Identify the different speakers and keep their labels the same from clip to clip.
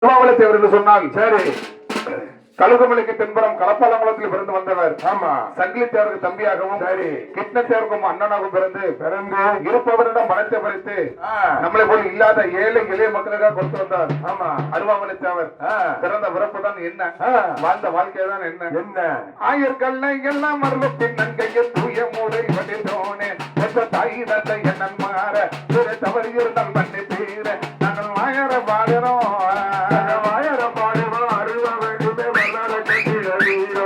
Speaker 1: தேவர் என்று சொன்னால்
Speaker 2: சரி
Speaker 1: கழுகுமலைக்கு தென்புறம் கலப்பாலங்குளத்தில் பிறந்து வந்தவர்.
Speaker 2: ஆமா.
Speaker 1: சங்கிலி தேவருக்கு தம்பியாகவும்
Speaker 2: சரி
Speaker 1: கிருஷ்ண தேவருக்கும் அண்ணனாகவும் பிறந்து இருப்பவரிடம் பணத்தை பறித்து
Speaker 2: ஆ.
Speaker 1: நம்மளை போல இல்லாத ஏழை எளிய மக்களுக்காக கொடுத்து வந்தார்.
Speaker 2: ஆமா.
Speaker 1: அருவாமலை தேவர் பிறந்த பிறப்பு தான் என்ன, வாழ்ந்த வாழ்க்கை தான் என்ன.
Speaker 2: என்ன
Speaker 1: ஆயர்கல்லை எல்லாம் மருளத்தின் நன்கையில் தூய மூளை வடிதோனே என்ற தாய் தந்தை என்னன் மாற திரு தவறு இருந்தால் மண்ணை தீர நாங்கள் மாயர பாடுறோம்
Speaker 2: வாயர பாடுவோம் அருவ வேண்டுமே வல்லார கட்டிட வீரோ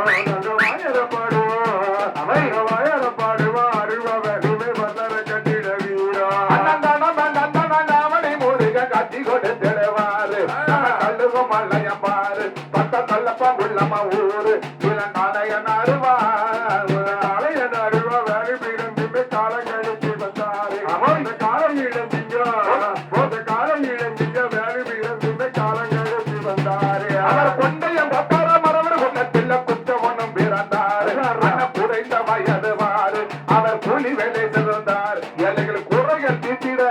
Speaker 2: வாயர பாடுவோம் வாயர பாடுவோம் அருவ வேண்டுமே வல்லார கட்டிட வீரோ
Speaker 1: அவனை முருக காட்சி கொடுத்திடுவாரு கல்லுகும் மல்லையம் பாரு பக்க கல்லப்பா உள்ளமா ஊரு இளங்காலையன் அருவார்
Speaker 2: காலையன் அருவ வேலை பிறந்துமே காலம் கழிச்சு வந்தாரு அந்த காலம் இழந்தீங்க காலம் இழந்தீங்க வேலை பிறந்துமே காலம் கழிச்சு வந்தாரு
Speaker 1: அவர் கொண்டையம் பக்கார மரவர் குன்னத்தில் குற்றவனும் பிறந்தார் குறைந்த வயது வாரு அவர் கூலி வேலை சென்றார் எல்லைகள் குறைகள் தீட்டிட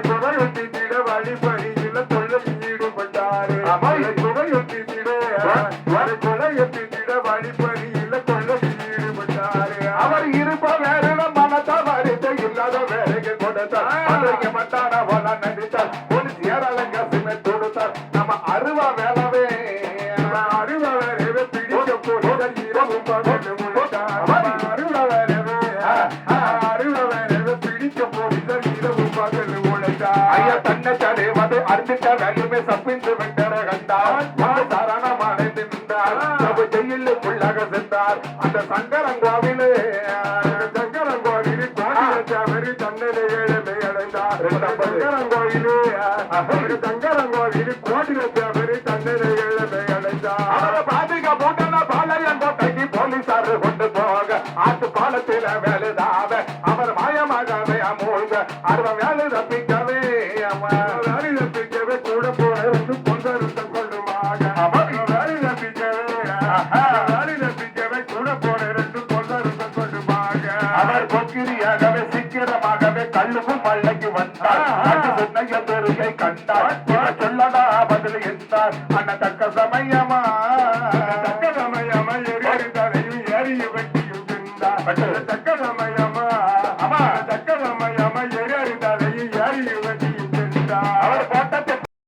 Speaker 2: குறையொட்டிட வழிபடியில் தொழில் ஈடுபட்டாரு குறையொட்டிட கொலையொட்டிட வழிபடியில் தொழில் ஈடுபட்டாரு
Speaker 1: அவர் இருப்ப வேற மனத்தை வரித்து இல்லாத வேலைக்கு கொடுத்தார் மட்டான போல நடித்தார் ஒரு சேரலங்க சிமை கொடுத்தார் நம்ம அருவா வேலவே
Speaker 2: அருவ வேறவே பிடிக்க போடுற இரவு பகல் முழுத்தார் அருவ வேறவே அருவ வேறவே பிடிக்க போடுற இரவு பகல் முழுத்தார்
Speaker 1: ஐயா தன்னை தடைவது அர்த்திட்ட வேலுமே சப்பிந்து விட்டர கண்டார் சாரணமான நின்றார் ஜெயிலுக்குள்ளாக சென்றார் அந்த சங்கரங்கோவிலே
Speaker 2: சங்கரங்கோவிலி கோடி தன்னலை அடைந்தார் சங்கரங்கோவிலி கோடி தன்னலை அடைந்தார்
Speaker 1: அவரை பாதிக்க போட்டன பாளையம் கோட்டைக்கு போலீசாரு கொண்டு போக ஆத்து பாலத்தில வேலுதாவ அவர் மாயமாகவே மூழ்க அறுவ வேலு தப்பிக்கவே
Speaker 2: வேலை தப்பிக்கவே கூட போறது கொண்டருத்தம் கொள்ளுமாக வேலை தப்பிக்கவே கூட போறது கொண்டருத்தம் கொள்ளுமாக
Speaker 1: அவர் பொக்கிரியாகவே சீக்கிரமாகவே கல்லுக்கும் மல்லைக்கு வந்தார் சொன்ன எதிர்கை கண்டார் சொல்லடா பதில் என்றார் அண்ணன்